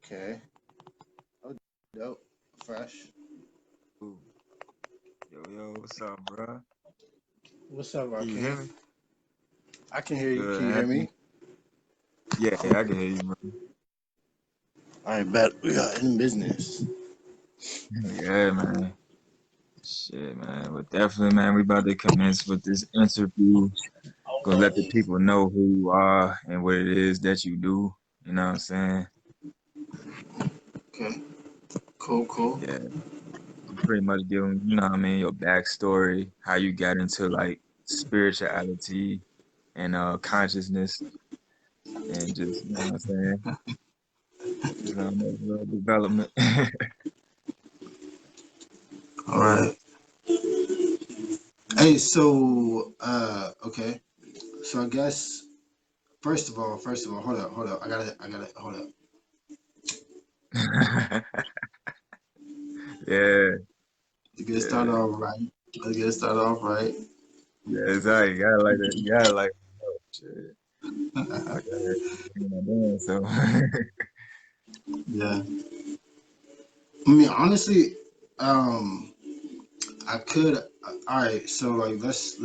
Okay. Oh, dope. Fresh. Ooh. Yo, what's up, bro? What's up, Can you hear Rakim? me? I can hear you. Good. Can you hear me? Yeah, I can hear you, bro. I bet we are in business. Yeah, man. Shit, man. But definitely, man, we about to commence with this interview. Gonna let the people know who you are and what it is that you do. You know what I'm saying? Okay. Cool, cool. Yeah. Pretty much giving, you know what I mean, your backstory, how you got into like spirituality and consciousness and just, you know what I'm saying? Just development. All right. Hey, so okay. So I guess first of all, hold up. I gotta hold up. Yeah, To get it started yeah. off right. Let's get it started off right. Yeah, it's all right. You gotta like that. You gotta like, oh, shit. Like I heard you know, doing so. Yeah. I mean, honestly, um, I could. All right. So like, let's.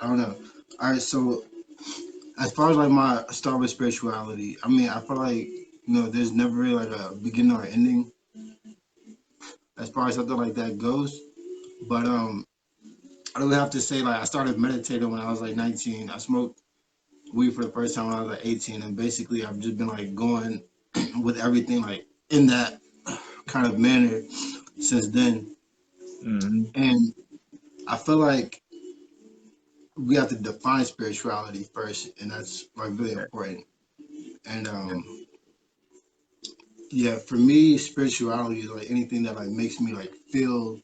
I don't know. All right. So as far as like my start with spirituality, I mean, I feel like there's never really like a beginning or ending as far as something like that goes. But I would have to say like I started meditating when I was like 19. I smoked weed for the first time when I was like 18, and basically I've just been like going with everything like in that kind of manner since then. Hmm. And I feel like we have to define spirituality first, and that's like really Yeah, important. And yeah, yeah, for me, spirituality is like anything that like makes me like feel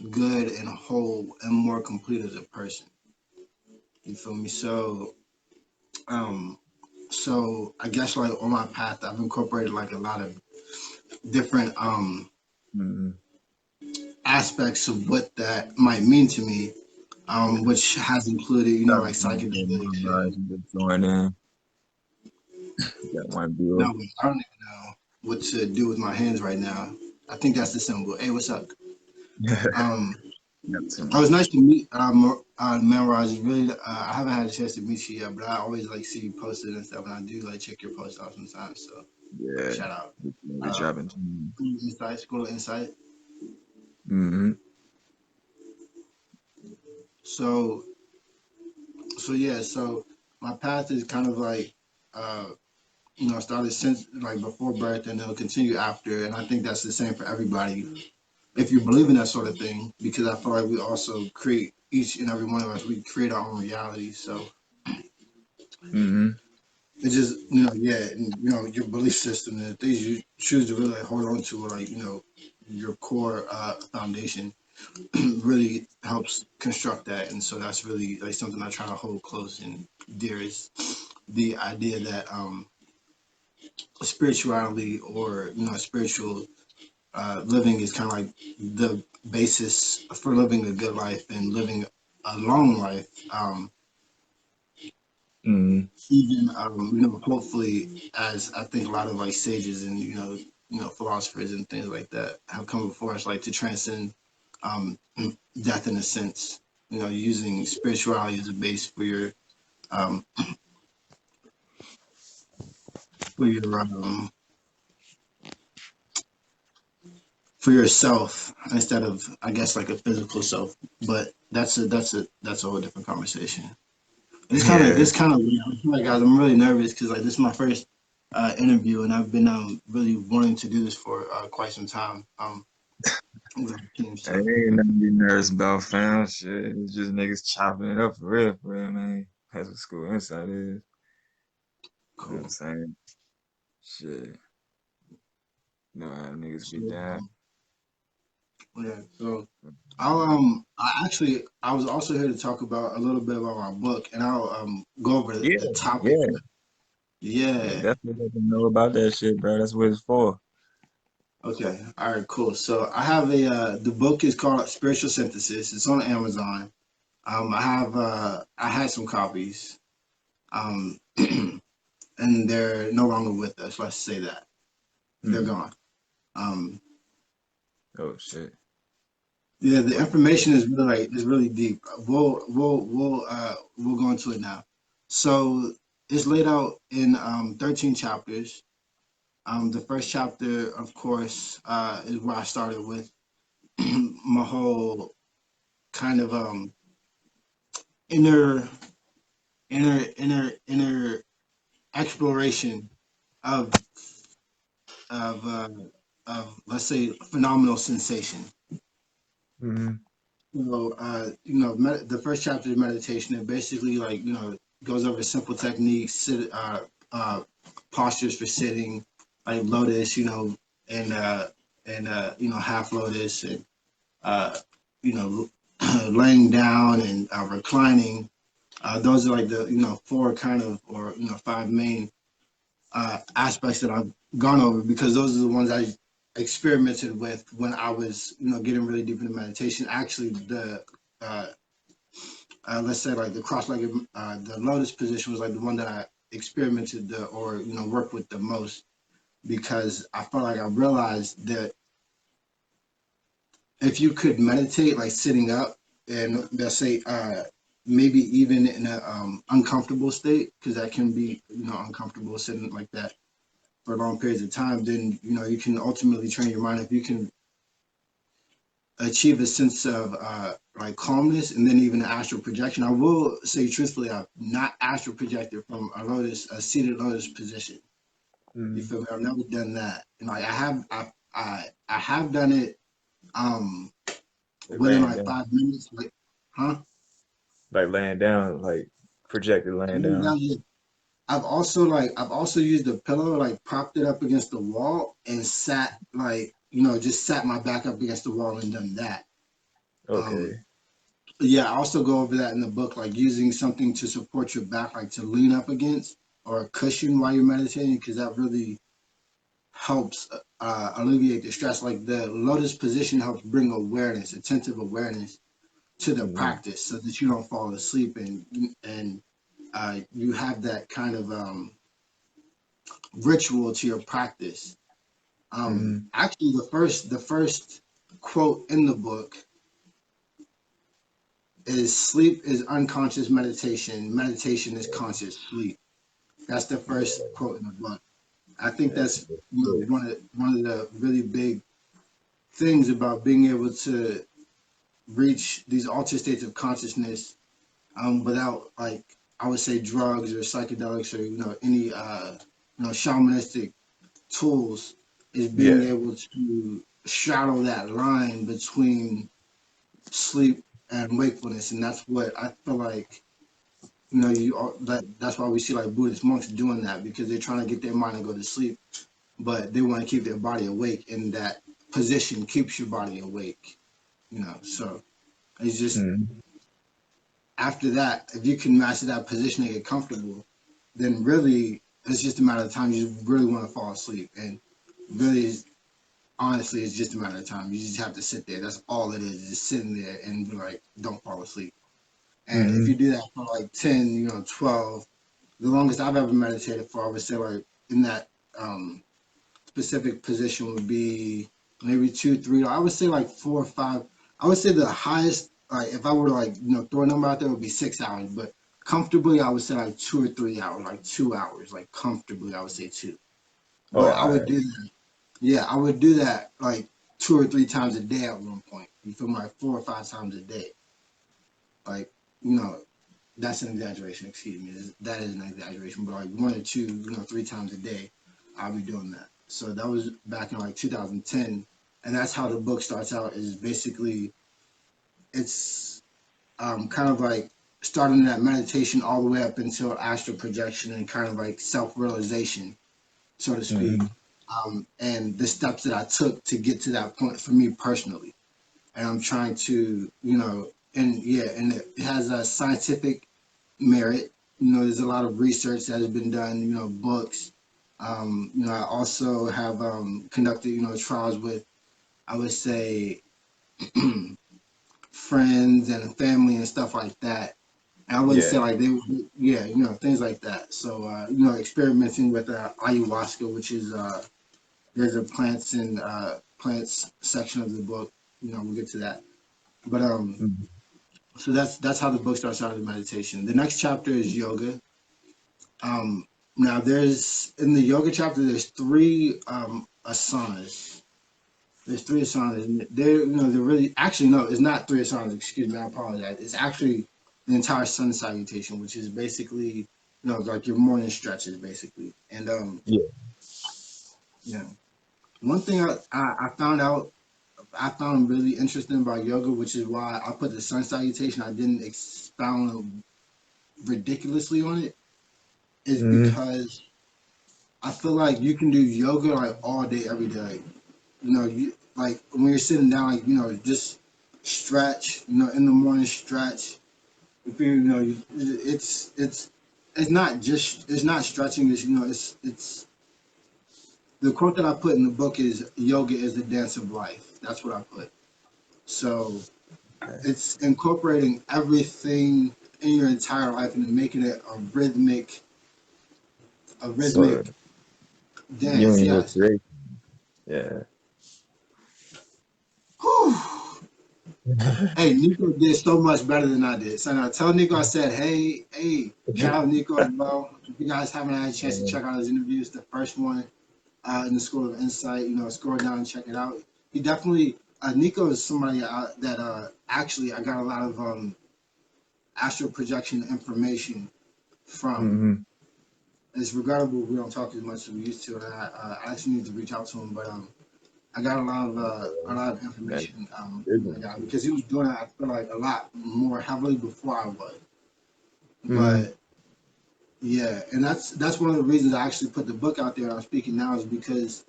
good and whole and more complete as a person. You feel me? Um, so I guess like on my path, I've incorporated like a lot of different hmm, aspects of what that might mean to me, yeah. which has included like psychedelics Memorize and and just join in. Got one no, viewer. I don't even know what to do with my hands right now. I think that's the symbol. Hey, what's up? Um, Neptune. it was nice to meet Memorize. Really, I haven't had a chance to meet you yet, but I always like see you posted and stuff, and I do like check your posts out sometimes. So Yeah, shout out. they Uh, dropping. school of insight. Mm-hmm. So yeah, so my path is kind of like uh, started since like before birth, and it'll continue after, and I think that's the same for everybody if you believe in that sort of thing, because I feel like we also create each and every one of us. We create our own reality, so Mm-hmm. it's just yeah, and, your belief system and the things you choose to really like, hold on to, like your core foundation, really helps construct that, and so that's really like something I try to hold close and dear is the idea that spirituality or spiritual living is kind of like the basis for living a good life and living a long life. Mm-hmm. Even hopefully, as I think a lot of like sages and philosophers and things like that have come before us, like to transcend um, death in a sense. Using spirituality as a base um, for your for yourself instead of, I guess, like a physical self. But that's a whole different conversation. Yeah. It's kind of weird. I feel like, guys, I'm really nervous because like this is my first interview, and I've been really wanting to do this for quite some time. With our team, Hey, so ain't nothing to be nervous about, fam. Shit, it's just niggas chopping it up for real, man. That's what school inside is. You know what I'm cool. saying? Shit. You know how niggas So get down. yeah, so I was also here to talk about a little bit about my book, and I'll go over Yeah, the topic. yeah. Yeah, Yeah. definitely let them know about that shit, bro. That's what it's for. Okay. All right. Cool. So I have the book is called Spiritual Synthesis. It's on Amazon. I had some copies. Um, and they're no longer with us. Let's say that. They're Mm. gone. Um, Oh shit. yeah, the What? information is really like is really deep. We'll go into it now. So it's laid out in 13 chapters. The first chapter, of course, is where I started with my whole kind of inner inner exploration of of uh, let's say phenomenal sensation. Mm-hmm. The first chapter is meditation. It basically like goes over simple techniques, postures for sitting, like lotus, and half lotus, and uh, you know laying down and reclining. Those are like the four kind of or five main aspects that I've gone over because those are the ones I experimented with when I was getting really deep into meditation. Actually, the uh, let's say like the cross-legged, the lotus position was like the one that I experimented or worked with the most because I felt like I realized that if you could meditate like sitting up and let's say maybe even in a uncomfortable state because that can be uncomfortable sitting like that for long periods of time, then you can ultimately train your mind if you can achieve a sense of like calmness and then even astral projection. I will say truthfully, I've not astral projected from a seated lotus position. You Mm-hmm. feel me? I've never done that. And like I have done it Like within laying like down. 5 minutes. Like, huh? Like laying down, like projected laying Laying down. down, yeah. I've also used a pillow, like propped it up against the wall and sat like just sat my back up against the wall and done that. Um, Okay. yeah, I also go over that in the book, like using something to support your back, like to lean up against or a cushion while you're meditating, because that really helps alleviate the stress. Like the lotus position helps bring awareness, attentive awareness to the Mm-hmm. practice, so that you don't fall asleep and you have that kind of ritual to your practice. Mm-hmm. Actually, the first quote in the book is sleep is unconscious meditation. Meditation is conscious sleep. That's the first Yeah. quote in the book. I think That's that's good. one of the really big things about being able to reach these altered states of consciousness without like I would say drugs or psychedelics or any shamanistic tools is being Yeah. able to straddle that line between sleep and wakefulness, and that's what I feel like. That's why we see like Buddhist monks doing that because they're trying to get their mind to go to sleep, but they want to keep their body awake, and that position keeps your body awake. So it's just Mm-hmm. after that, if you can master that position and get comfortable, then really it's just a matter of time. You really want to fall asleep, and really, honestly, it's just a matter of time. You just have to sit there. That's all it is. Just sitting there and be like, don't fall asleep. And if you Mm-hmm. do that for like 10, 12, the longest I've ever meditated for, I would say like in that um, specific position would be maybe 2, 3. I would say like 4 or 5. I would say the highest, like if I were to like throw a number out there, would be 6 hours. But comfortably, I would say like 2 or 3 hours, like 2 hours, like comfortably, I would say two. Oh, But I all would right. do that. Yeah, I would do that like 2 or 3 times a day at one point. You feel me? Like 4 or 5 times a day. Like you know, that's an exaggeration. Excuse me. That is an exaggeration. But like 1 or 2, 3 times a day, I'll be doing that. So that was back in like 2010, and that's how the book starts out. Is basically it's kind of like starting that meditation all the way up until astral projection and kind of like self realization, so to speak. Mm-hmm. And the steps that I took to get to that point for me personally. And I'm trying to, and yeah, and it has a scientific merit. There's a lot of research that has been done, books. I also have conducted, trials with, I would say, friends and family and stuff like that. And I wouldn't say Yeah. like they, yeah, things like that. So, experimenting with ayahuasca, which is there's a plants section of the book. We'll get to that. But Mhm. so that's how the book starts out with meditation. The next chapter is yoga. Now there's in the yoga chapter there's three asanas. There's three asanas. And they're really actually no, it's not three asanas. Excuse me, I apologize. It's actually the entire sun salutation, which is basically like your morning stretches basically. And Yeah. yeah, one thing I found really interesting about yoga, which is why I put the sun salutation. I didn't expound ridiculously on it, is Hmm. because I feel like you can do yoga like all day, every day. You like when you're sitting down, like just stretch. In the morning, stretch. If it's not stretching. It's the quote that I put in the book is yoga is the dance of life. That's what I put. So it's incorporating everything in your entire life and making it a Sort of rhythmic dance. union with Yes. creation. Yeah. Whew. Hey, Nico did so much better than I did. So now tell Nico I said, hey, shout out Nico as well. If you guys haven't had a chance to check out his interviews, the first one in the School of Insight, scroll down and check it out. He definitely, Nico is somebody that actually I got a lot of astral projection information from. Hmm. It's regrettable we don't talk as much as we used to, and I actually need to reach out to him. But I got a lot of Man, information from that goodness. guy because he was doing it. I feel like a lot more heavily before I was. Hmm. But yeah, and that's one of the reasons I actually put the book out there. I'm speaking now is because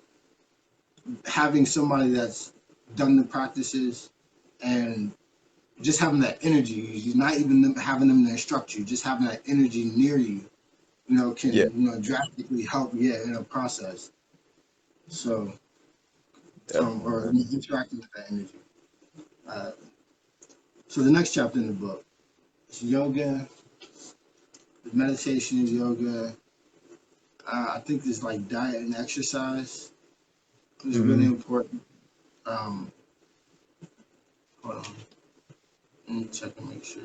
having somebody that's done the practices and just having that energy, you're not even having them to instruct you, just having that energy near you, Yeah, can drastically help. Yeah, in a process. So definitely, or man. interacting with that energy. Uh, so the next chapter in the book is yoga, meditation, yoga. I think there's like diet and exercise is really Hmm. important. Um, Hold on, let me check and make sure.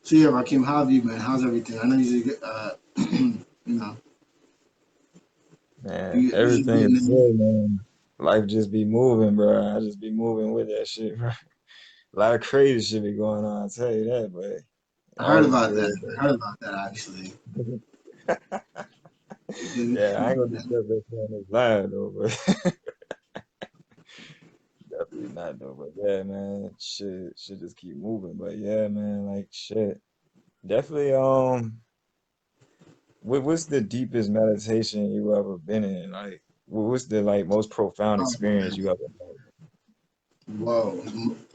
So yeah, Rakim, how have you been? How's everything? I know you just know, Man, you just everything getting is in. good, man. Life just be moving, bro. I just be moving with that shit, bro. A lot of crazy shit be going on, I'll tell you that, but I heard all is about that. good, I heard about that actually. though. Yeah, Yeah, I ain't gonna discuss that shit on this live though, but definitely not though. But yeah, man, shit should just keep moving. But yeah, man, like shit. Definitely, what's the deepest meditation you ever been in? Like, what's the like most profound oh, experience man. you ever had? Whoa.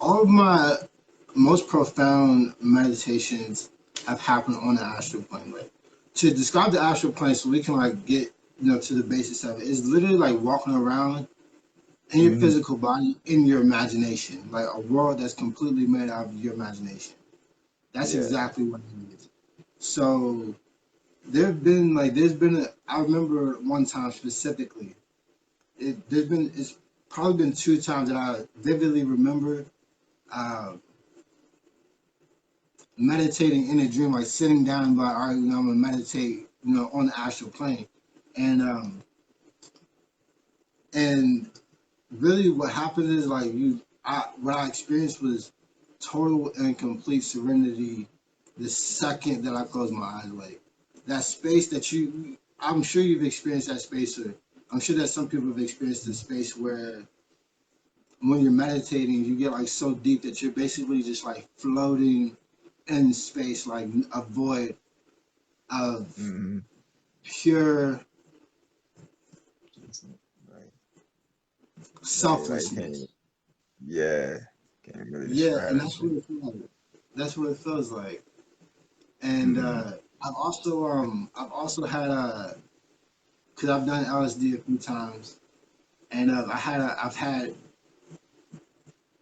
All of my most profound meditations have happened on the astral plane. Like to describe the astral plane so we can like get to the basics of it, it's literally like walking around in your Hmm. physical body in your imagination, like a world that's completely made out of your imagination. That's Yeah. exactly what it is. So there's been I remember one time specifically. It's probably been two times that I vividly remember uh, meditating in a dream, like sitting down and like, all right, I'm gonna meditate, on the astral plane, and and really what happened is like what I experienced was total and complete serenity the second that I closed my eyes. Like that space that I'm sure you've experienced that space, or I'm sure that some people have experienced the space where when you're meditating, you get like so deep that you're basically just like floating in space, like a void of Hmm. pure Right. Like you can't even. selflessness. Yeah. Can't really Yeah, describe and that that's shit. what it feels like. That's what it feels like. And Hmm. I've also had because I've done LSD a few times, and I've had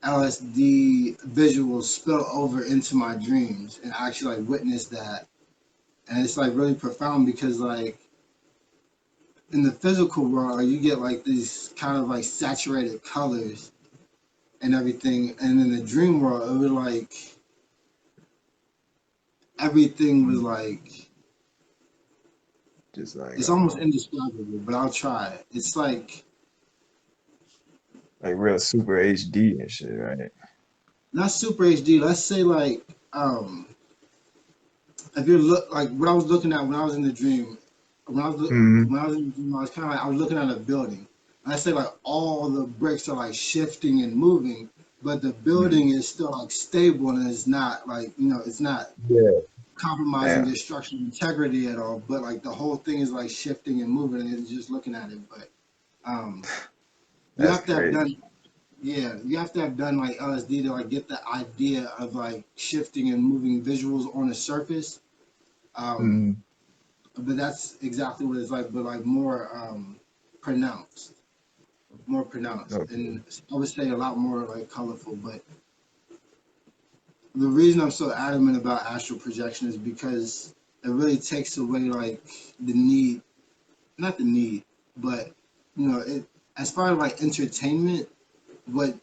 LSD visuals spill over into my dreams, and I actually like witnessed that, and it's like really profound because like in the physical world, like, you get like these kind of like saturated colors and everything, and in the dream world, it was like everything was Mm. like Just like it's almost indescribable. But I'll try it. It's like real super HD and shit, right? not super HD. Let's say like um if you look like what I was looking at when I was in the dream, Mm. when I was in the dream, I was kind of like I was looking at a building. And I say like all the bricks are like shifting and moving, but the Mm. building is still like stable and it's not like it's not Yeah. compromising Damn. the structural integrity at all. But like the whole thing is like shifting and moving, and it's just looking at it. But um, you That's have to have crazy. done yeah, you have to have done like LSD to like get the idea of like shifting and moving visuals on the surface. Um, Mm. but that's exactly what it's like, but like more pronounced, more pronounced, Okay. and I would say a lot more like colorful. But the reason I'm so adamant about astral projection is because it really takes away like the need, not the need, but it as far as like entertainment, what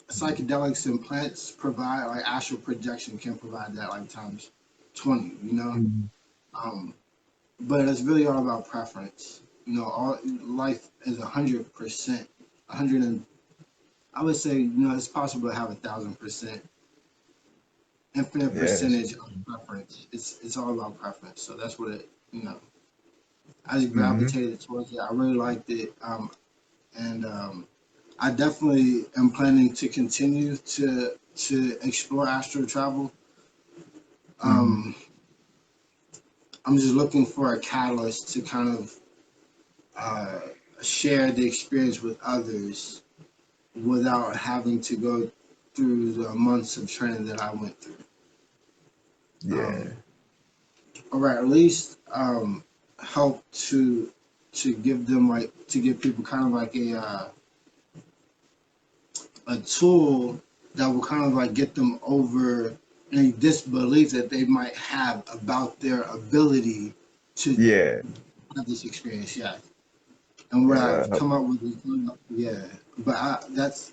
psychedelics and plants provide, like astral projection can provide that like times 20. Mm. Um, but it's really all about preference. All life is 100%, 100 and I would say it's possible to have 1,000% infinite Yeah. percentage of preference. It's all about preference. So that's what I just Mm-hmm. gravitated towards it. I really liked it, and I definitely am planning to continue to explore astral travel. Mm-hmm. Um, I'm just looking for a catalyst to kind of uh, share the experience with others without having to go through the months of training that I went through. Um, Yeah. or at least help to give them like to give people kind of like a tool that will kind of like get them over any disbelief that they might have about their ability to Yeah. have this experience. Yeah, and what Yeah. I've come up with is yeah, but that's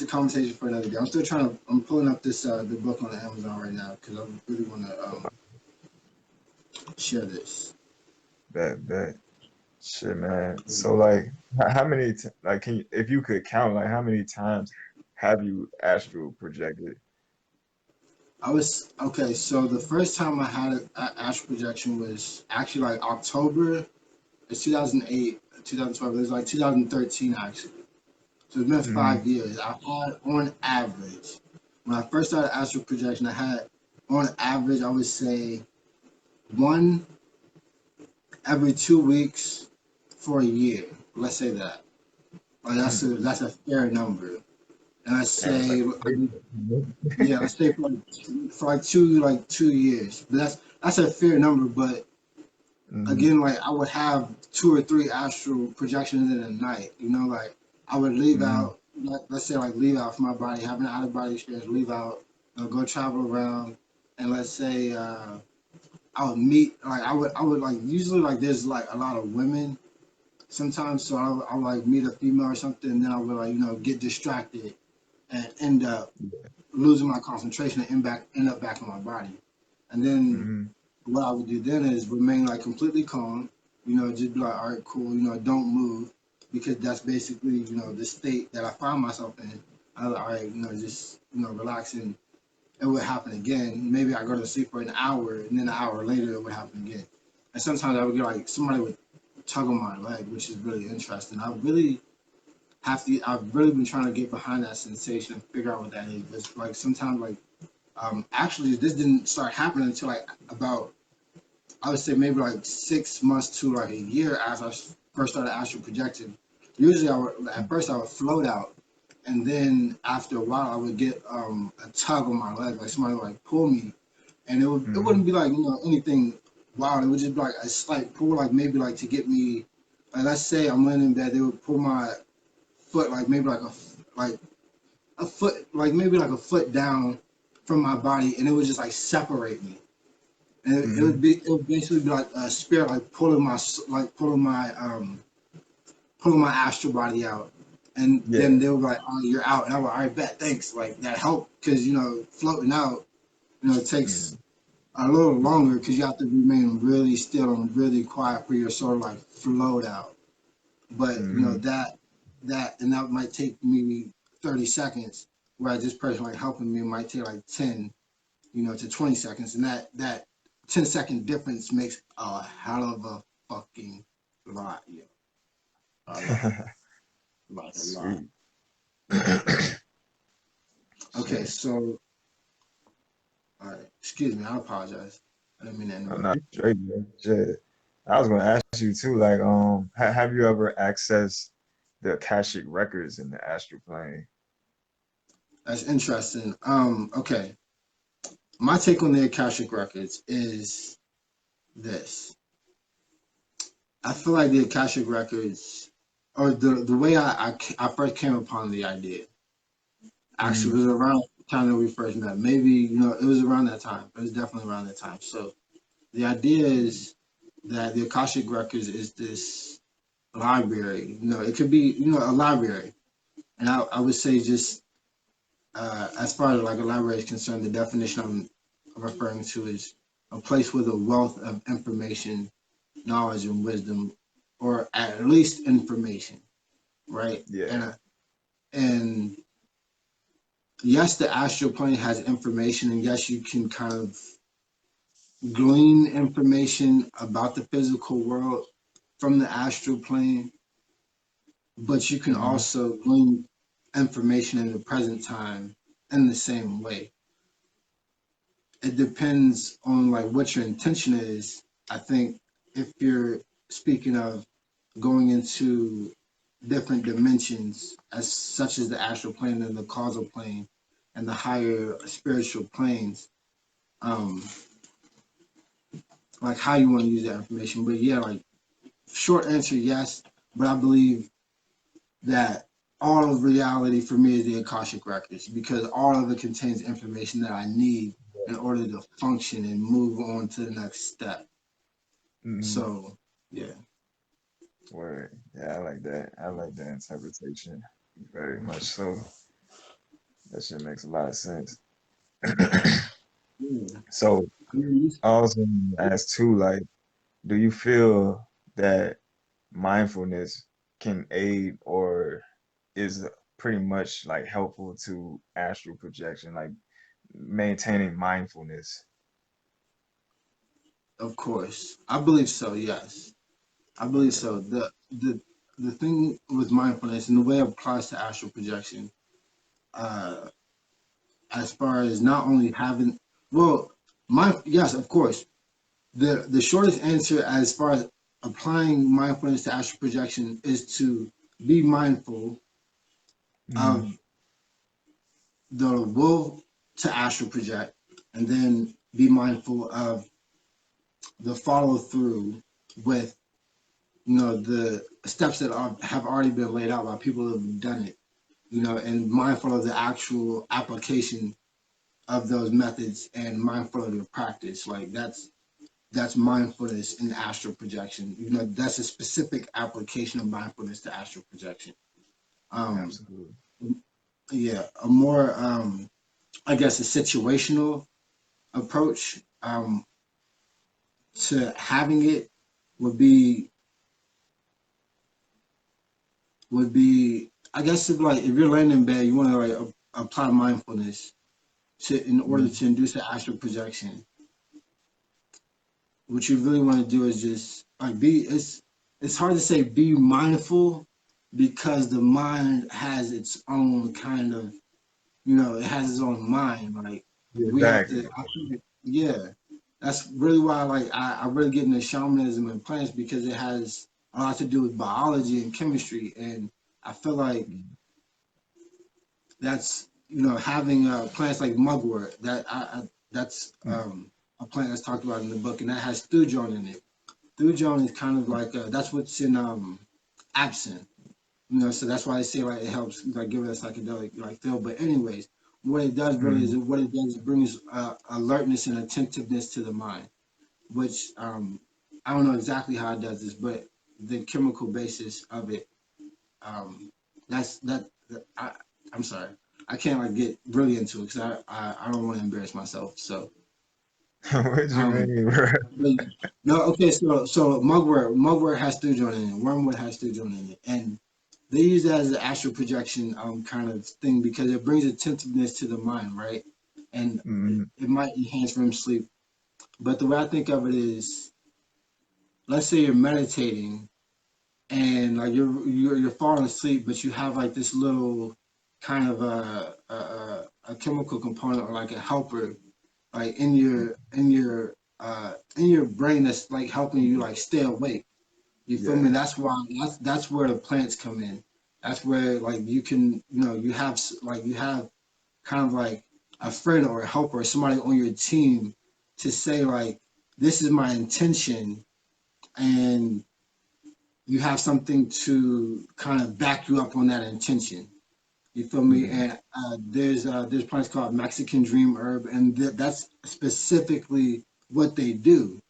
a conversation for another day. I'm still trying to. I'm pulling up this the book on Amazon right now because I really want to share this. Bet. Shit, man. So like, how many like can you, if you could count like how many times have you astral projected? I was okay. So the first time I had an astral projection was actually like October. It's 2008, 2012. It was like 2013 actually. So it's been Mm-hmm. 5 years. I had on average when I first started astral projection, I had on average I would say one every 2 weeks for a year. Let's say that. Like that's a fair number. And I Damn, say that's I crazy. mean, yeah, let's say for like 2 years. But that's a fair number. But Mm-hmm. again, like I would have two or three astral projections in a night. Like I would leave Mm-hmm. out, like, let's say like leave out from my body, have an out of body experience, leave out, go travel around, and let's say I would meet, like I would like usually like there's like a lot of women sometimes, so I would like meet a female or something, and then I would like get distracted and end up losing my concentration and end up back in my body. And then Mm-hmm. what I would do then is remain like completely calm, just be like, all right, cool, don't move, because that's basically the state that I find myself in. I was like, all right, just relax, and it would happen again. Maybe I go to sleep for an hour, and then an hour later it would happen again. And sometimes I would get like somebody would tug on my leg, which is really interesting. I've really been trying to get behind that sensation and figure out what that is. But like sometimes like actually this didn't start happening until like about I would say maybe like 6 months to like a year after I first started astral projecting. Usually at first I would float out, and then after a while I would get a tug on my leg, like somebody would like pull me, and it Mm-hmm. wouldn't be like anything wild. It would just be like a slight pull, like maybe like to get me. Like let's say I'm laying in bed, they would pull my foot like maybe like a foot, like maybe like a foot down from my body, and it would just like separate me. and Mm-hmm. it would basically be like a spirit like pulling my astral body out, and then Yeah. they were like, "Oh, you're out," and I was like, "All right, bet, thanks." Like that helped because floating out, it takes Mm-hmm. a little longer because you have to remain really still and really quiet for your sort of like float out. But Mm-hmm. that might take maybe 30 seconds, whereas this person like helping me might take like 10, to 20 seconds, and that 10-second difference makes a hell of a fucking lot, a lot, like a lot. Sweet. Okay, Shit. so all right, excuse me, I apologize. I didn't mean to I'm interrupt. not straight, man. Shit. I was gonna ask you too, like, have you ever accessed the Akashic records in the astral plane? That's interesting. Okay, my take on the Akashic records is this. I feel like the Akashic records, or the way I first came upon the idea, actually Mm-hmm. was around the time that we first met. Maybe it was around that time. It was definitely around that time. So the idea is that the Akashic records is this library. It could be a library, and I would say just as far as like a library is concerned, the definition I'm referring to is a place with a wealth of information, knowledge, and wisdom, or at least information, right? Yeah. And yes, the astral plane has information, and yes, you can kind of glean information about the physical world from the astral plane, but you can Mm-hmm. also glean information in the present time in the same way. It depends on like what your intention is. I think if you're speaking of going into different dimensions as such as the astral plane and the causal plane and the higher spiritual planes, um like how you want to use that information. But yeah, like short answer, yes. But I believe that all of reality for me is the Akashic records because all of it contains information that I need in order to function and move on to the next step. Mm-hmm. So yeah. Word. Yeah, I like that. I like that interpretation. Very much so. That shit makes a lot of sense. Yeah. So I mean, I also want to ask too, like, do you feel that mindfulness can aid or is pretty much like helpful to astral projection, like maintaining mindfulness? of course. I believe so, yes. I believe Word. so. The thing with mindfulness and the way it applies to astral projection, uh, as far as not only having well, yes, of course. The shortest answer as far as applying mindfulness to astral projection is to be mindful Mm-hmm. of the will to astral project, and then be mindful of the follow through with the steps that have already been laid out by people that have done it. And mindful of the actual application of those methods and mindful of the practice. Like that's mindfulness in astral projection. That's a specific application of mindfulness to astral projection. Um, Absolutely. yeah, a more I guess a situational approach to having it would be I guess if like if you're laying in bed, you want to like apply mindfulness to in order Mm-hmm. to induce the astral projection. What you really want to do is just like be it's hard to say be mindful because the mind has its own kind of it has its own mind. Like Yeah, we have to exactly. yeah. That's really why like I really get into shamanism and plants because it has a lot to do with biology and chemistry and I feel like that's having plants like mugwort that's a plant that's talked about in the book and that has thujon in it. Thujon is kind of like that's what's in absinthe. So that's why I say like it helps like give it a psychedelic like feel. But anyways, what it does really Mm-hmm. is what it does is brings alertness and attentiveness to the mind. which I don't know exactly how it does this, but the chemical basis of it, um, that's I'm sorry, I can't like get really into it because I don't want to embarrass myself. So What you um, mean, bro? but no, okay, so mugwort has stewjoint in it, wormwood has stewjoint in it, and they use that as an astral projection kind of thing because it brings attentiveness to the mind, right? And Mm, it might enhance REM sleep. But the way I think of it is, let's say you're meditating and like you're falling asleep, but you have like this little kind of a chemical component or like a helper like in your brain that's like helping you like stay awake. You feel yeah, me? That's why that's where the plants come in. That's where like you can you have kind of like a friend or a helper or somebody on your team to say like this is my intention, and you have something to kind of back you up on that intention. You feel me? mm, And there's plants called Mexican dream herb, and that's specifically what they do.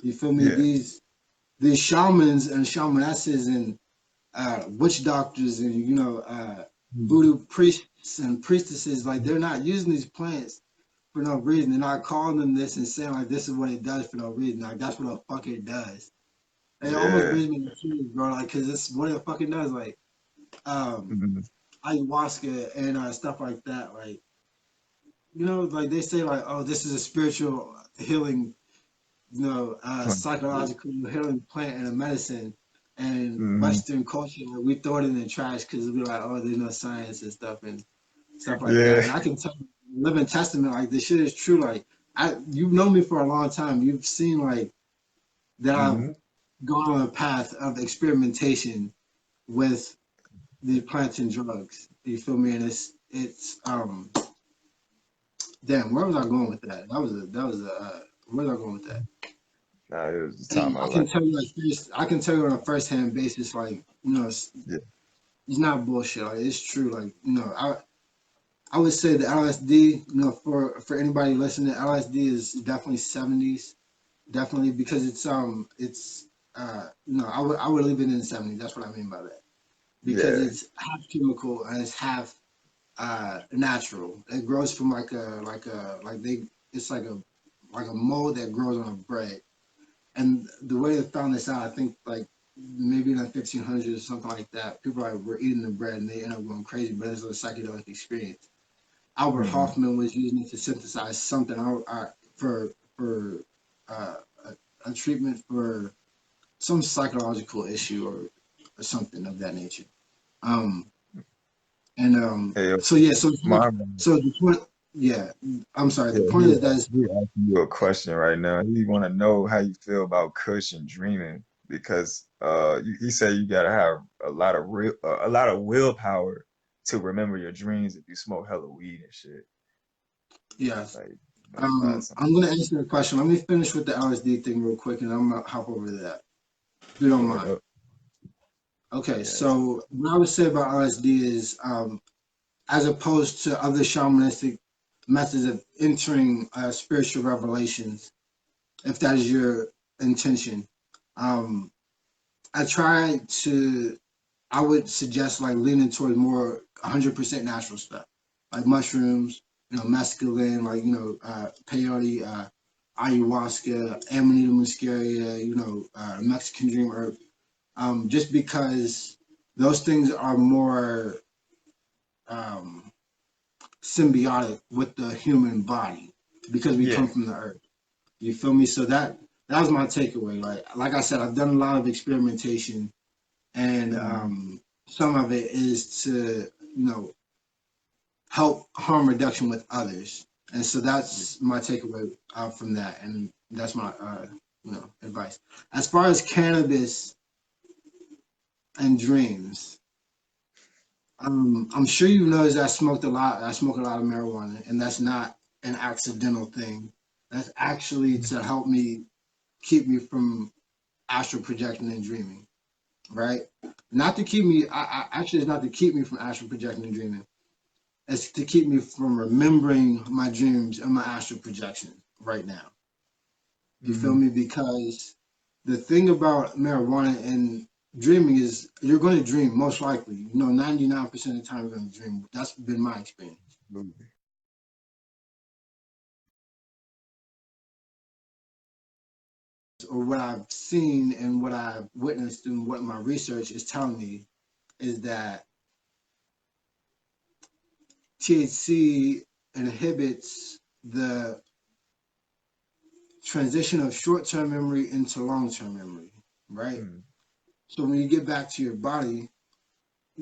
You feel me? yeah, These shamans and shamanesses and witch doctors and mm, voodoo priests and priestesses, like they're not using these plants for no reason. They're not calling them this and saying like this is what it does for no reason. Like that's what the fuck it does. And it almost yeah, brings me to tears, bro. Like, cause it's what it fucking does. Like, um, mm, ayahuasca and stuff like that. Like, like they say, like, oh, this is a spiritual healing, plant, yeah, psychological healing plant and a medicine. And mm, Western culture, like, we throw it in the trash because we're like, oh, there's no science and stuff like that. yeah, And I can tell you, living testament, like this shit is true. Like, you've known me for a long time. You've seen like that I've mm, gone on a path of experimentation with the plants and drugs. You feel me? And it's damn, where was I going with that? Where was I going with that? nah, it was just talking And I about can like, tell you like I can tell you on a first hand basis, like, yeah, it's not bullshit. Like it's true. Like, I would say the LSD, for anybody listening, LSD is definitely 70s. Definitely because I would leave it in the 70s. That's what I mean by that. Because yeah, it's half chemical and it's half natural. It grows from it's like a mold that grows on a bread. And the way they found this out, I think like maybe in the 1500s or something like that, people like were eating the bread and they end up going crazy, but it's a psychedelic experience. Albert mm, Hoffman was using it to synthesize something for uh, a treatment for some psychological issue or something of that nature. Um, and hey, so yeah, so my, so the point, yeah, I'm sorry. yeah, The point is that it's, he asking you a question right now. He want to know how you feel about Kush and dreaming because he said you gotta have a lot of willpower to remember your dreams if you smoke hella weed and shit. yes. Like, like that's I'm gonna answer the question. Let me finish with the LSD thing real quick, and I'm gonna hop over to that if you don't word mind. up. Okay, Yeah, so what I would say about LSD is, as opposed to other shamanistic methods of entering spiritual revelations, if that is your intention, um, I try to I would suggest like leaning toward more 100% natural stuff, like mushrooms, mescaline, like peyote, ayahuasca, amanita muscaria, Mexican dream herb. Just because those things are more um, symbiotic with the human body because we yeah, come from the earth. You feel me? So that was my takeaway. Like I said, I've done a lot of experimentation, and mm, some of it is to help harm reduction with others. And so yeah, that's my takeaway from that, and that's my advice. As far as cannabis and dreams, I'm sure you noticed I smoked a lot. I smoke a lot of marijuana, and that's not an accidental thing. That's actually to help me keep me from astral projecting and dreaming, right? Not to keep me. Actually, it's not to keep me from astral projecting and dreaming. It's to keep me from remembering my dreams and my astral projection right now. You feel Mm-hmm. me? Because the thing about marijuana and dreaming is you're going to dream most likely. 99% of the time you're going to dream. That's been my experience. Absolutely. Or what I've seen and what I've witnessed and what my research is telling me is that THC inhibits the transition of short-term memory into long-term memory, right? Mm-hmm. So when you get back to your body,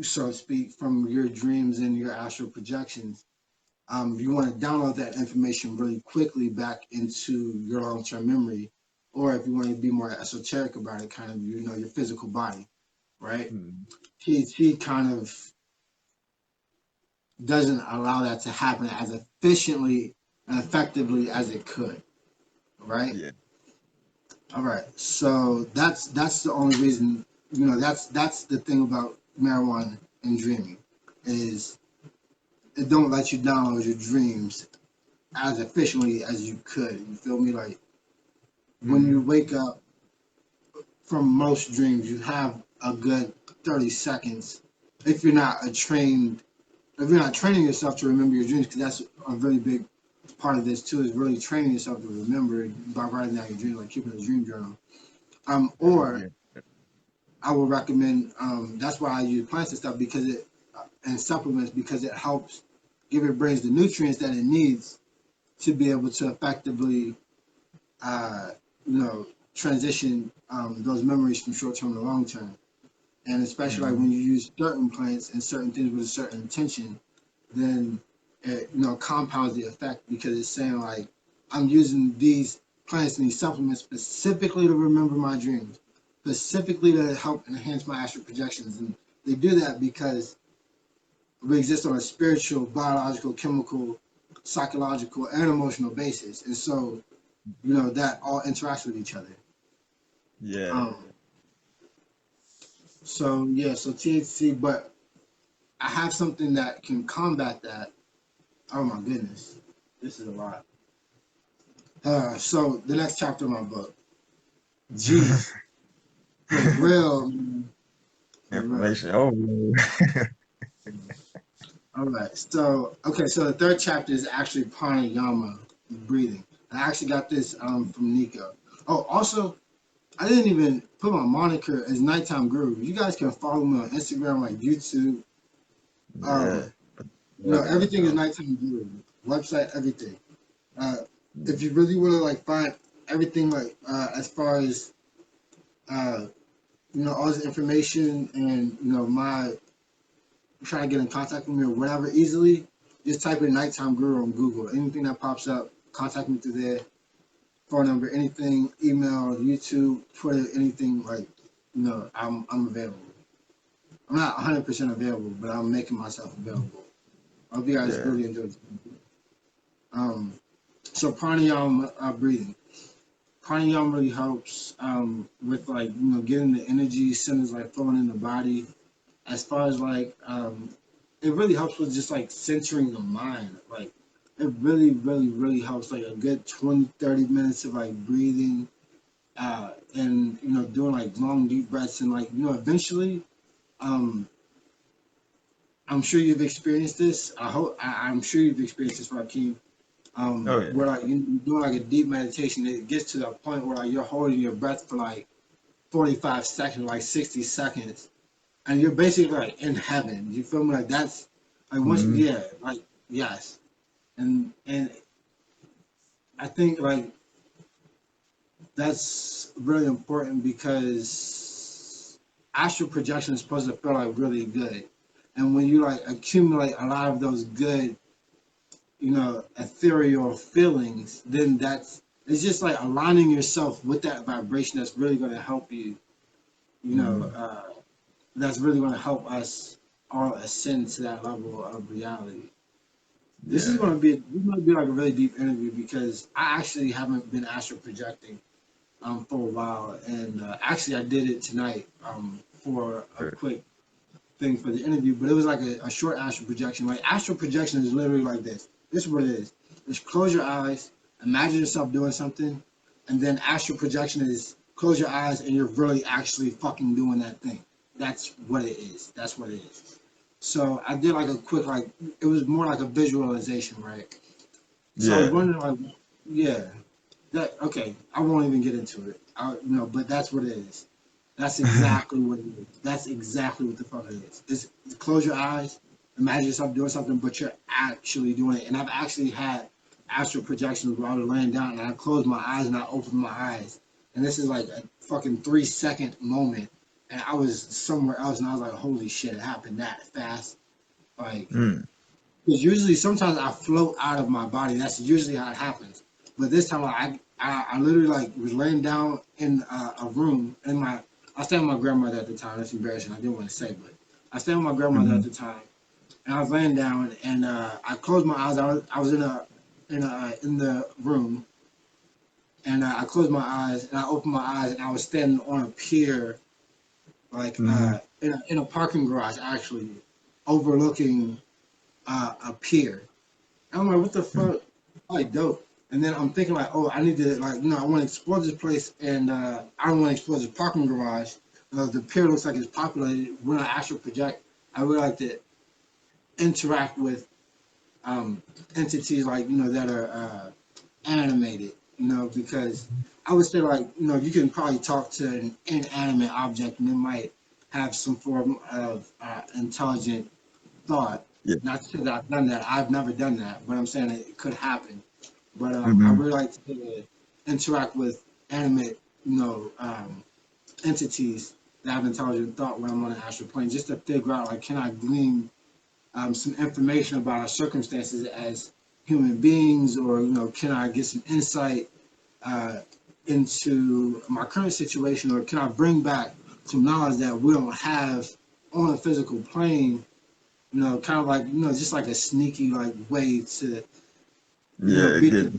so to speak, from your dreams and your astral projections, you want to download that information really quickly back into your long-term memory, or if you want to be more esoteric about it, kind of your physical body, right? Mm-hmm. THC kind of doesn't allow that to happen as efficiently and effectively as it could, right? Yeah. All right. So that's the only reason, that's the thing about marijuana and dreaming is it don't let you download your dreams as efficiently as you could. You feel me? Like when Mm-hmm. you wake up from most dreams, you have a good 30 seconds if you're not if you're not training yourself to remember your dreams, because that's a really big part of this too, is really training yourself to remember by writing down your dreams, like keeping a dream journal. Or Yeah. I would recommend. That's why I use plants and stuff because and supplements because it helps give your brains the nutrients that it needs to be able to effectively, uh, transition those memories from short term to long term. And especially like Mm-hmm. when you use certain plants and certain things with a certain intention, then it compounds the effect because it's saying like I'm using these plants and these supplements specifically to remember my dreams, specifically to help enhance my astral projections, and they do that because we exist on a spiritual, biological, chemical, psychological, and emotional basis, and so that all interacts with each other. Yeah. Um, so yeah, so THC, but I have something that can combat that. Oh my goodness, this is a lot. So the next chapter of my book, jeez, for real, man, for real. Information overload. All right, so okay, so the third chapter is actually pranayama, breathing. I actually got this from Nico. Oh, also, I didn't even put my moniker as Nighttime Guru. You guys can follow me on Instagram, like YouTube. Yeah. Um, Love it, everything is Nico. Nighttime Guru. Website, everything. Uh, if you really want to like find everything, like as far as uh, all this information and my trying to get in contact with me or whatever easily, just type in Nighttime Guru on Google. Anything that pops up, contact me through there. Phone number, anything, email, YouTube, Twitter, anything like, I'm available. I'm not 100% available, but I'm making myself available. I hope you guys Yeah. really enjoy it. Um, so pranayama breathing. Pranayama really helps with like getting the energy centers like flowing in the body. As far as like it really helps with just like centering the mind. Like it really, really, really helps like a good 20, 30 minutes of like breathing and doing like long deep breaths and like eventually um I'm sure you've experienced this. I'm sure you've experienced this, Rakeem. Oh yeah. Where like you're doing like a deep meditation, it gets to the point where like you're holding your breath for like 45 seconds, like 60 seconds, and you're basically like in heaven. You feel me? Like that's like once, Mm-hmm. yeah, like yes, and I think like that's really important because astral projection is supposed to feel like really good, and when you like accumulate a lot of those good, ethereal feelings, then it's just like aligning yourself with that vibration that's really going to help you, you know, Mm-hmm. uh, that's really going to help us all ascend to that level of reality. Yeah. This might be like a really deep interview because I actually haven't been astral projecting for a while, and actually I did it tonight for a Sure. quick thing for the interview, but it was like a short astral projection. Like astral projection is literally like this. This is what it is. Just close your eyes, imagine yourself doing something, And then astral projection is close your eyes and you're really actually fucking doing that thing. That's what it is. That's what it is. So I did like a quick like it was more like a visualization, right? So I was Yeah. wondering like, yeah, that okay. I won't even get into it. But that's what it is. That's exactly what it is. That's exactly what the fuck it is. It's close your eyes, imagine yourself doing something, but you're actually doing it. And I've actually had astral projections where I was laying down and I closed my eyes and I opened my eyes. And this is like a fucking 3 second moment. And I was somewhere else and I was like, holy shit, it happened that fast. Like, Mm. because usually sometimes I float out of my body. That's usually how it happens. But this time I literally like was laying down in a room in my I stayed with my grandmother at the time. That's embarrassing. I didn't want to say, but I stayed with my grandmother at Mm-hmm. the time, and I was laying down and I closed my eyes. I was in the room and I closed my eyes and I opened my eyes and I was standing on a pier like Mm-hmm. in a parking garage actually overlooking a pier. I'm like, what the fuck? Like, dope. And then I'm thinking like, oh, I need to like, I want to explore this place, and I don't want to explore this parking garage. The pier looks like it's populated. When I actually project, I would like to interact with um, entities like that are animated. Because I would say like, you can probably talk to an inanimate object, and it might have some form of intelligent thought. Yeah. Not to say that I've done that. I've never done that, but I'm saying it could happen. But I Mm-hmm. really like to interact with animate, entities that have intelligent thought when I'm on an astral plane, just to figure out like, can I glean some information about our circumstances as human beings, or can I get some insight uh, into my current situation, or can I bring back some knowledge that we don't have on a physical plane? Kind of like just like a sneaky like way to Yeah. beat Get.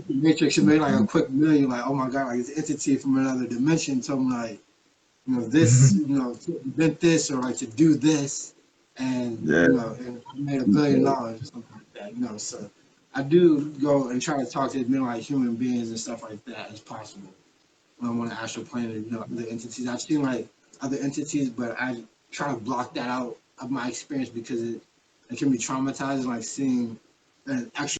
the Matrix and made like a quick million, like, oh my god, like this entity from another dimension told me like, this, to invent this or like to do this, and Yeah. and I made $1 billion or something like that, So I do go and try to talk to as many like human beings and stuff like that as possible when I'm on an astral plane and other entities. I've seen like other entities, but I try to block that out of my experience because it can be traumatizing, like seeing an actual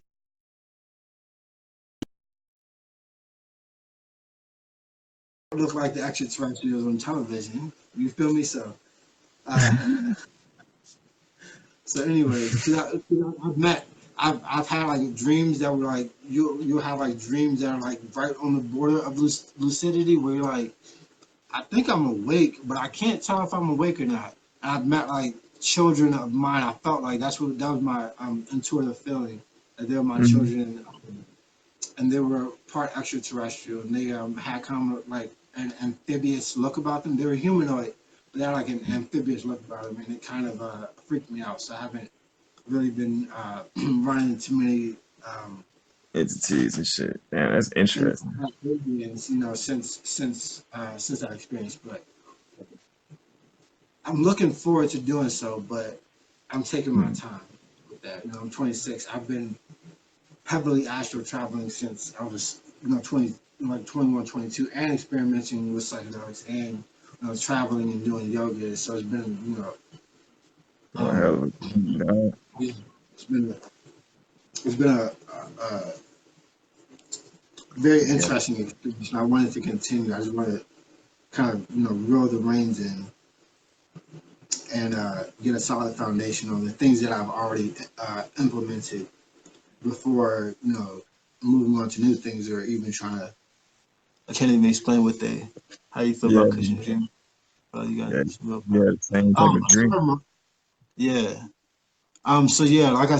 look like the extraterrestrials on television. You feel me? Uh, so anyways, because I've met, I've had like dreams that were like you'll have like dreams that are like right on the border of lucidity, where you're like, I think I'm awake, but I can't tell if I'm awake or not. And I've met like children of mine. I felt like that was my intuitive feeling that they were my Mm-hmm. children, and they were part extraterrestrial, and they had kind of like an amphibious look about them. They were humanoid, but they had like an amphibious look about them, and it kind of freaked me out. So I haven't really been running into many Entities and shit. Damn, that's interesting. amphibians, since that experience. But I'm looking forward to doing so. But I'm taking my Mm. time with that. I'm 26. I've been heavily astral traveling since I was, 20, like 21, 22, and experimenting with psychedelics and traveling and doing yoga. So it's been, Well, um, hell, no. it's been, it's been a very Yeah. interesting experience. And I wanted to continue. I just want to kind of, reel the reins in and get a solid foundation on the things that I've already implemented before, moving on to new things or even trying to. I can't even explain how you feel Yeah. about cushion dream. You got Yeah. some real Yeah. power. Same type of dream. Sorry, yeah. So yeah, like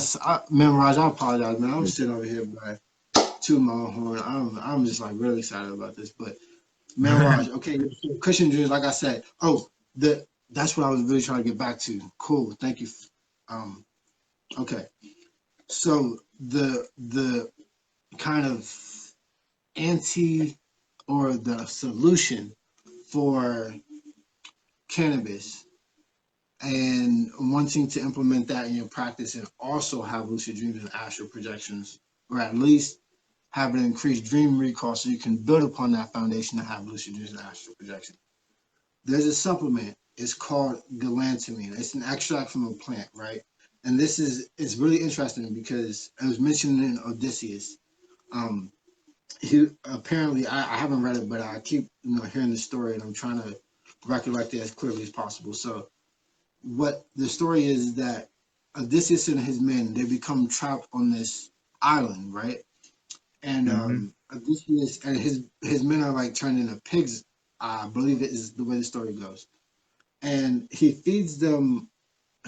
man, Raj, I apologize, man. I'm sitting over here by two my own horn. I'm just like really excited about this, but man, Raj, okay, so cushion dreams, like I said. Oh, that's what I was really trying to get back to. Cool, thank you. Um, okay, so the kind of anti or the solution for cannabis and wanting to implement that in your practice and also have lucid dreams and astral projections, or at least have an increased dream recall so you can build upon that foundation to have lucid dreams and astral projection. There's a supplement. It's called galantamine. It's an extract from a plant, right? And it's really interesting because it was mentioned in Odysseus. Um, he apparently I haven't read it, but I keep hearing the story, and I'm trying to recollect it as clearly as possible. So what the story is that Odysseus and his men, they become trapped on this island, right? And Mm-hmm. Odysseus and his men are like turned into pigs. I believe it is the way the story goes. And he feeds them.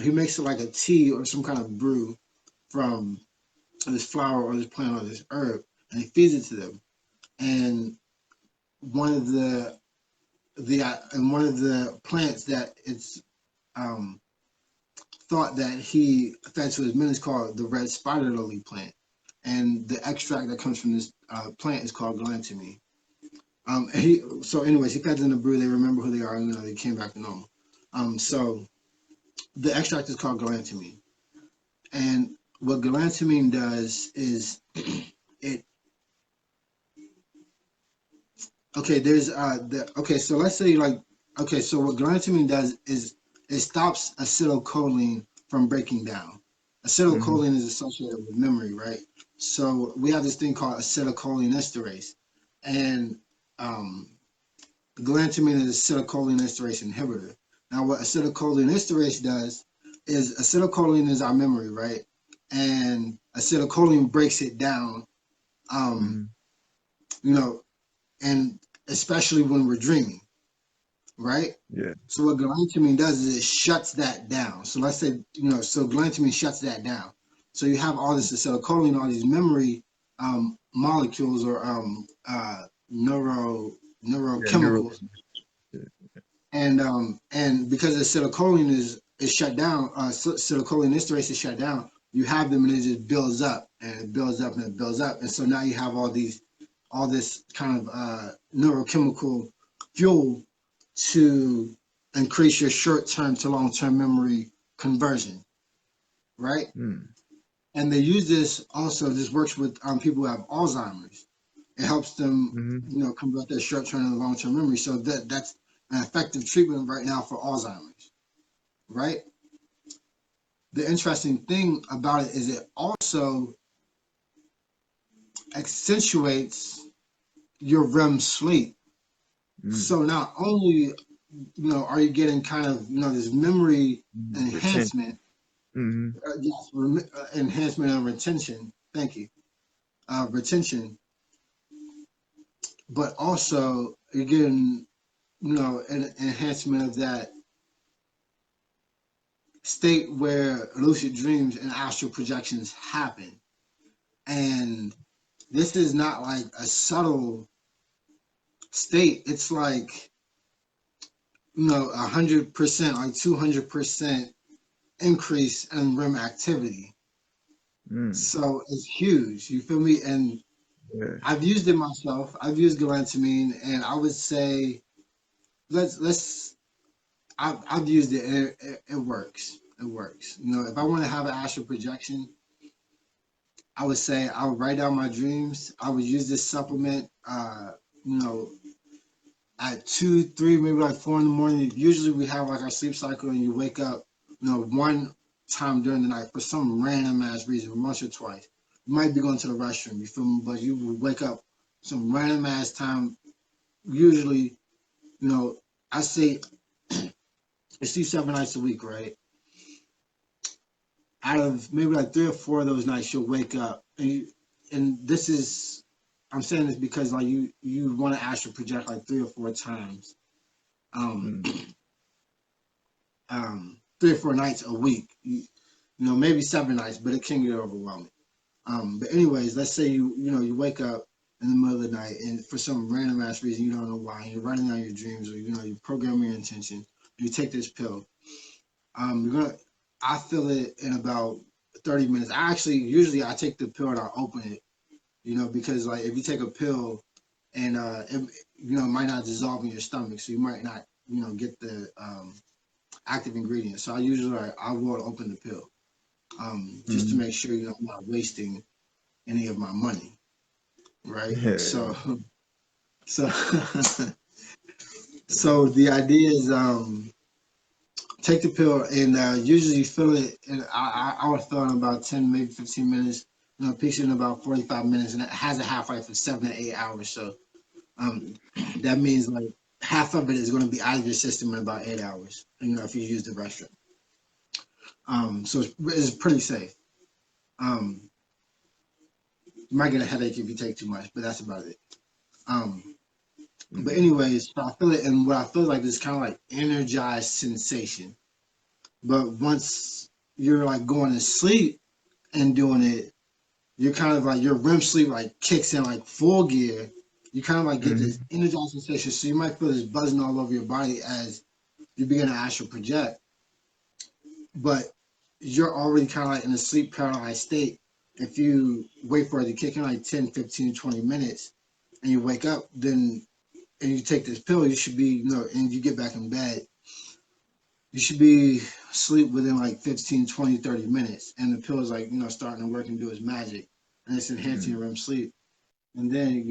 He makes it like a tea or some kind of brew from this flower or this plant or this herb, and he feeds it to them. And one of one of the plants that it's um, thought that he fed to his men is called the red spider lily plant, and the extract that comes from this plant is called galantamine. Anyways, he fed them the brew. They remember who they are, and they came back to normal. So the extract is called galantamine, and what galantamine does is it. Okay, there's okay. So let's say so what galantamine does is it stops acetylcholine from breaking down. Mm-hmm. Acetylcholine is associated with memory, right? So we have this thing called acetylcholinesterase, and um, galantamine is acetylcholinesterase inhibitor. Now, what acetylcholinesterase does is acetylcholine is our memory, right? And acetylcholine breaks it down, um, Mm-hmm. you know, and especially when we're dreaming, right? Yeah. So what galantamine does is it shuts that down. So let's say, so galantamine shuts that down. So you have all this acetylcholine, all these memory molecules or Yeah. Neural. neurochemicals, Yeah. and because the acetylcholine is shut down, acetylcholinesterase is shut down. You have them, and it just builds up, and it builds up, and it builds up, and so now you have all this kind of neurochemical fuel to increase your short-term to long-term memory conversion, right? Mm. And they use this also. This works with people who have Alzheimer's. It helps them, Mm-hmm. convert their short-term and long-term memory. So that's an effective treatment right now for Alzheimer's, right? The interesting thing about it is it also accentuates your REM sleep. Mm. So not only are you getting kind of this memory Retention. enhancement, Mm-hmm. yes, enhancement and retention. Thank you, retention, but also you're getting an enhancement of that state where lucid dreams and astral projections happen. And this is not like a subtle state. It's like 100%, like 200% increase in REM activity. Mm. So it's huge. You feel me? And Yeah. I've used it myself. I've used galantamine, and I would say let's. I've used it, and it works. It works. If I want to have an astral projection, I would say I would write down my dreams. I would use this supplement. You know, at 2, 3, maybe like 4 in the morning. Usually we have like our sleep cycle, and you wake up, one time during the night for some random ass reason, once or twice. You might be going to the restroom, you feel me? But you will wake up some random ass time. Usually, you know, I say I sleep 7 nights a week, right? Out of maybe like 3 or 4 of those nights, you'll wake up, and this is I'm saying this because like you want to astral project like 3 or 4 times. Um, Mm. 3 or 4 nights a week. Maybe 7 nights, but it can get overwhelming. But anyways, let's say you wake up in the middle of the night, and for some random ass reason you don't know why, and you're writing down your dreams, or you program your intention. You take this pill. You're gonna. I feel it in about 30 minutes. I actually usually I take the pill and I open it. Because like if you take a pill and it might not dissolve in your stomach, so you might not get the active ingredients. So I usually I will open the pill just to Mm-hmm. make sure I'm not wasting any of my money. right? Yeah. So so the idea is take the pill and usually feel it. And I would feel in about 10, maybe 15 minutes. Peaks in about 45 minutes, and it has a half life of 7 to 8 hours. So um, that means like half of it is going to be out of your system in about 8 hours. If you use the restroom, so it's pretty safe. Um, you might get a headache if you take too much, but that's about it. Um, but Mm-hmm. anyways, I feel it, and what I feel like is kind of like energized sensation. But once you're like going to sleep and doing it, you're kind of like your REM sleep like kicks in like full gear. You kind of like get this Mm-hmm. energized sensation. So you might feel this buzzing all over your body as you begin to astral project, but you're already kind of like in a sleep paralyzed state. If you wait for it to kick in like 10, 15, 20 minutes and you wake up, then and you take this pill, you should be, and you get back in bed, you should be asleep within like 15, 20, 30 minutes. And the pill is like, starting to work and do its magic. And it's enhancing your REM sleep. And then,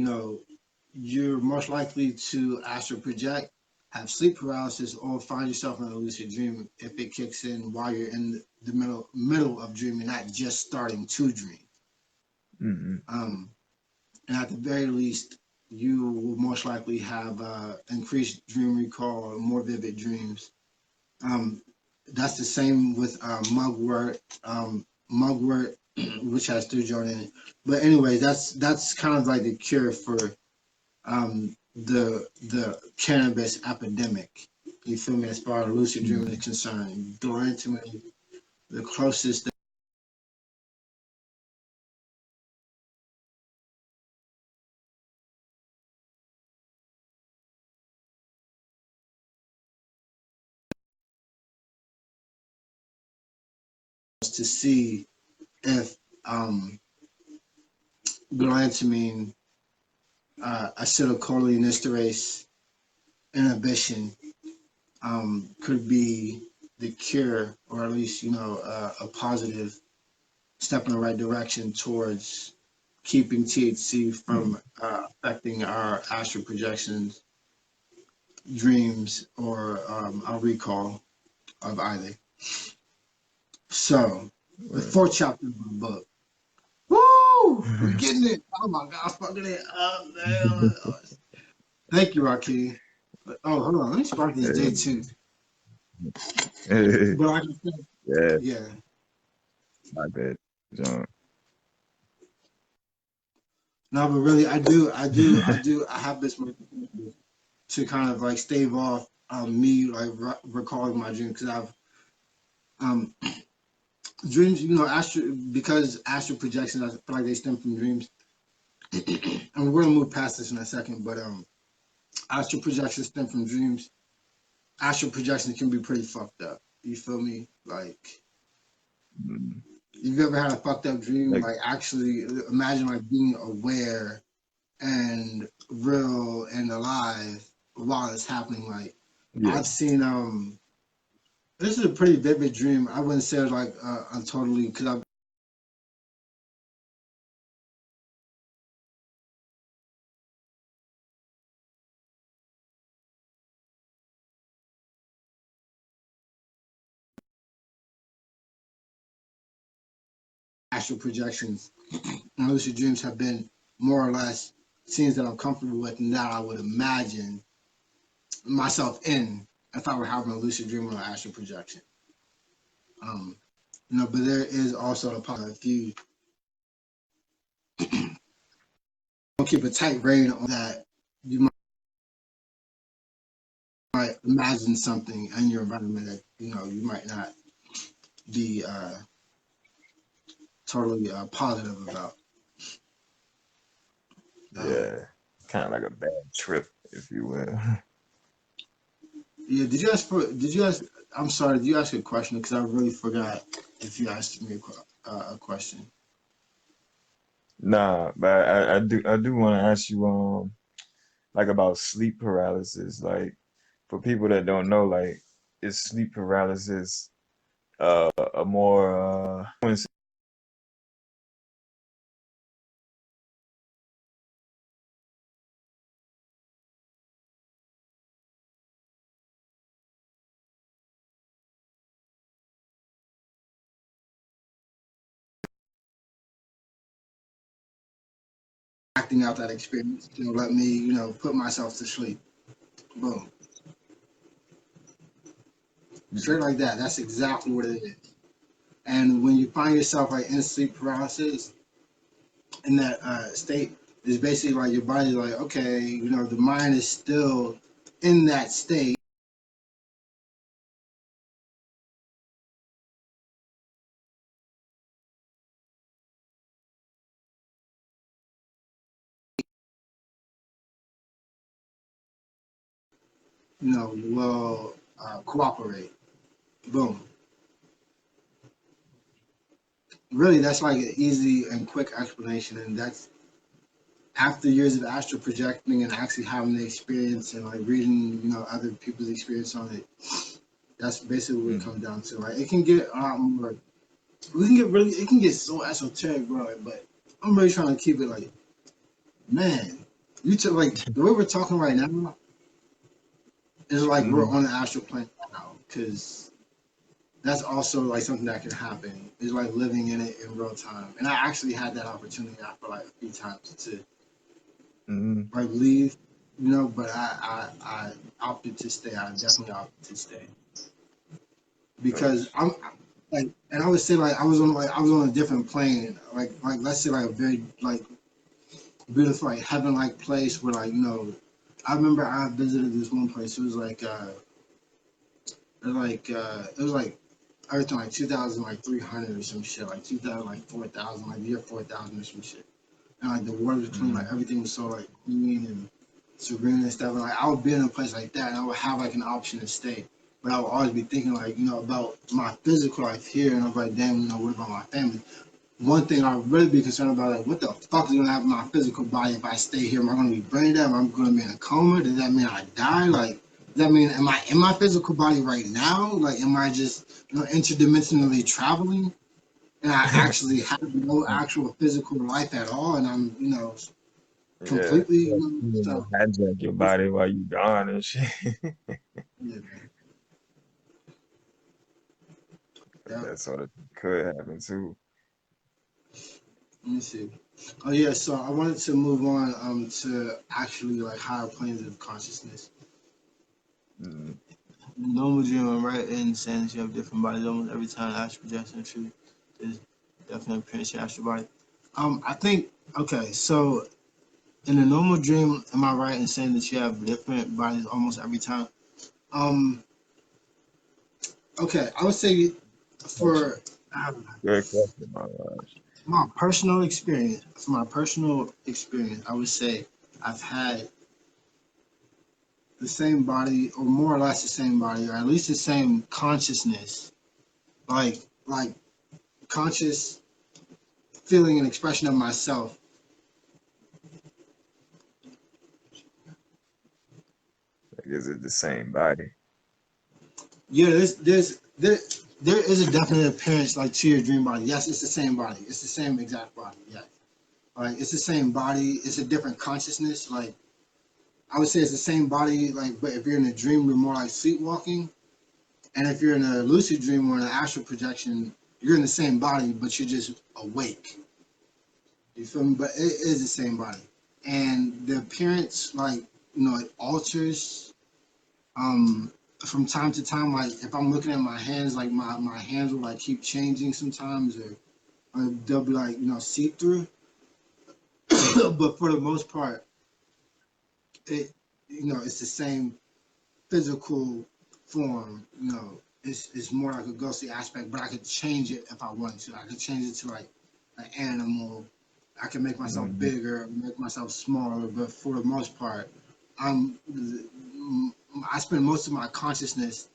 you're most likely to astral project, have sleep paralysis, or find yourself in a lucid dream if it kicks in while you're in the middle of dreaming, not just starting to dream. Mm-hmm. Um, and at the very least, you will most likely have increased dream recall, more vivid dreams. Um, that's the same with mugwort, which has thujawn in it. But anyway, that's kind of like the cure for the cannabis epidemic. You feel me? As far as lucid dreaming is concerned, Dorantamine, the closest to see if glutamine, acetylcholinesterase inhibition could be the cure, or at least a positive step in the right direction towards keeping THC from affecting our astral projections, dreams, or our recall of either. So, the Right. fourth chapter of the book. Woo! We're getting it. Oh my God, fucking it up, man. Thank you, Rakeem. Oh, hold on. Let me spark this day too. But like I said, Yeah, yeah. my bad, John. No, but really, I have this to kind of like stave off me like recalling my dream because I've um dreams, because astral projections, I feel like they stem from dreams. And we're gonna move past this in a second, but astral projections stem from dreams. Astral projections can be pretty fucked up. You feel me? Like, Mm. you've ever had a fucked up dream? Like, Like, actually, imagine like being aware and real and alive while it's happening. Like, yeah, I've seen this is a pretty vivid dream. I wouldn't say like I'm totally because I've astral projections and lucid dreams have been more or less scenes that I'm comfortable with and that I would imagine myself in if I were having a lucid dream or an astral projection. Um, but there is also a possibility if you don't keep a tight rein on that, you might imagine something in your environment that you might not be totally positive about. Um, yeah, kind of like a bad trip, if you will. yeah, did you ask for? Did you ask? I'm sorry. Did you ask a question? Because I really forgot if you asked me a question. Nah, but I do want to ask you like about sleep paralysis. Like for people that don't know, like is sleep paralysis a more acting out that experience to let me, put myself to sleep. Boom. Straight like that. That's exactly what it is. And when you find yourself like in sleep paralysis in that state, it's basically like your body's like, okay, the mind is still in that state, will cooperate. Boom. Really, that's like an easy and quick explanation, and that's after years of astral projecting and actually having the experience and like reading, other people's experience on it. That's basically what it Mm. comes down to. Like it can get more. We can get really. It can get so esoteric, bro. Like, but I'm really trying to keep it like, man, you took like the way we're talking right now is like we're Mm. on the astral plane now, because that's also like something that can happen. It's like living in it in real time, and I actually had that opportunity. I feel like a few times to Mm. like leave, but I opted to stay. I definitely opted to stay because I'm like, and I would say like I was on a different plane. Like let's say like a very like beautiful like heaven like place where like I remember I visited this one place. It was it was like everything like 2,000 like 300 or some shit like 2,000 like 4,000 like year 4,000 or some shit. And like the water was clean, like Mm. everything was so like clean and serene and stuff. And like I would be in a place like that, and I would have like an option to stay, but I would always be thinking like about my physical life here, and I was like, damn, what about my family? One thing I would really be concerned about, like, what the fuck is gonna happen to my physical body if I stay here? Am I gonna be brain dead? Am I gonna be in a coma? Does that mean I die? Like, does that mean am I in my physical body right now? Like, am I just interdimensionally traveling? And I actually have no actual physical life at all, and I'm Yeah. completely Like, you know, so hijack your body while you gone and shit. yeah, yeah. That sort of could happen too. Let me see. Oh yeah, so I wanted to move on to actually like higher planes of consciousness. Mm. Normal dream, I'm right in saying that you have different bodies almost every time astral projection true. There's definitely appearance your astral body. I think okay, so in a normal dream, am I right in saying that you have different bodies almost every time? Um, okay, I would say Question. for um, Good question, my gosh. my personal experience, I would say I've had the same body, or more or less the same body, or at least the same consciousness, like conscious feeling and expression of myself. Like, is it the same body? Yeah, there is a definite appearance like to your dream body. Yes, it's the same body. It's the same exact body. Yeah, like it's the same body. It's a different consciousness. Like I would say it's the same body. Like, but if you're in a dream, you're more like sleepwalking, and if you're in a lucid dream or an astral projection, you're in the same body, but you're just awake. You feel me? But it is the same body, and the appearance, like it alters from time to time. Like if I'm looking at my hands, like my hands will like keep changing sometimes, or they'll be like see through. But for the most part, it it's the same physical form. It's more like a ghostly aspect, but I could change it if I wanted to. I could change it to like an animal. I can make myself Mm-hmm. bigger, make myself smaller, but for the most part, I'm I spend most of my consciousness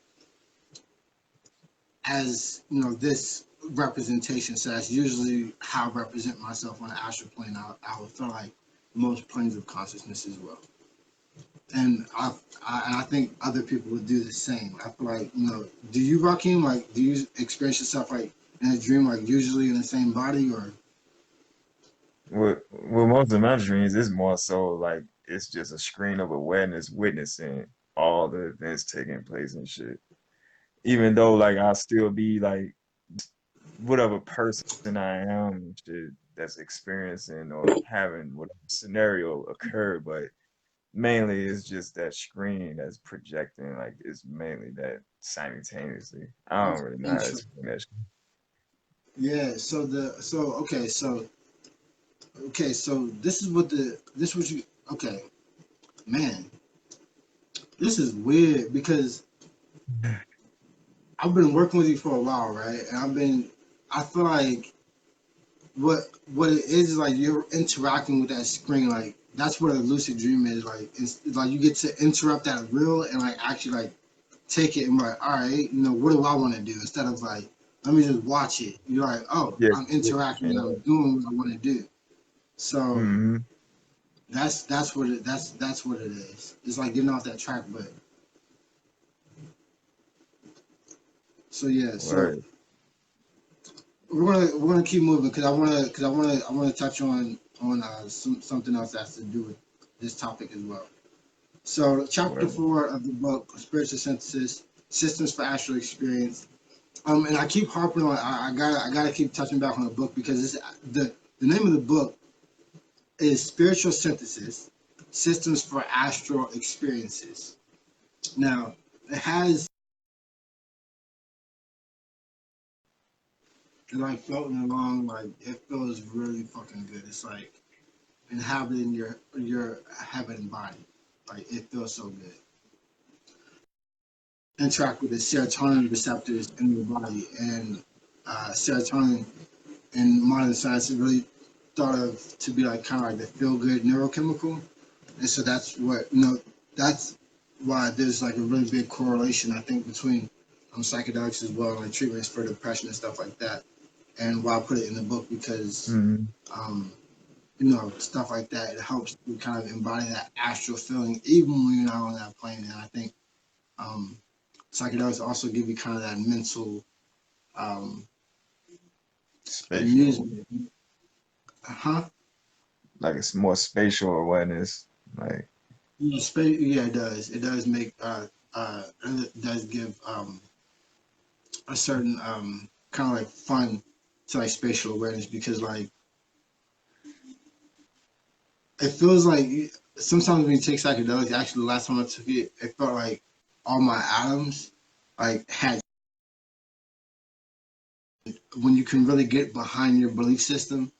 as this representation. So that's usually how I represent myself on the astral plane. I would feel like most planes of consciousness as well, and I think other people would do the same. I feel like do you, Rakim? Like, do you experience yourself like in a dream, like usually in the same body, or With most of my dreams, it's more so like it's just a screen of awareness witnessing all the events taking place and shit. Even though like I still be like whatever person I am and shit, that's experiencing or having what scenario occur, but mainly it's just that screen that's projecting. Like it's mainly that simultaneously. I don't really know how to explain that. Yeah. So this is what you okay, man. This is weird because I've been working with you for a while, right? And I feel like what it is like you're interacting with that screen. Like that's what a lucid dream is. Like it's like you get to interrupt that reel and like actually like take it and be like, all right, what do I want to do instead of like let me just watch it. You're like, oh, Yeah. I'm interacting and I'm doing what I want to do. So Mm-hmm. that's what it is. It's like getting off that track, but so yeah, so Right. we're gonna keep moving because I wanna touch on something else that has to do with this topic as well. So chapter Right. 4 of the book, Spiritual Synthesis, Systems for Astral Experience. And I keep harping on. I gotta keep touching back on the book because the name of the book is Spiritual Synthesis, Systems for Astral Experiences. Now it has like floating along, like it feels really fucking good. It's like inhabiting your heaven body. Like it feels so good. Interact with the serotonin receptors in your body, and serotonin in modern science is really thought of to be like kind of like the feel good neurochemical, and so that's what that's why there's like a really big correlation I think between psychedelics as well and like treatments for depression and stuff like that, and why I put it in the book because Mm-hmm. um, stuff like that. It helps you kind of embody that astral feeling, even when you're not on that plane. And I think um, psychedelics also give you kind of that mental um, Spatial, amusement. Huh? like it's more spatial awareness. Like, Yeah, yeah, it does. It does make, it does give a certain kind of like fun to like spatial awareness because like it feels like sometimes when you take psychedelics, actually the last time I took it, it felt like all my atoms like had when you can really get behind your belief system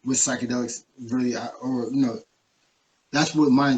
with psychedelics really or that's what mine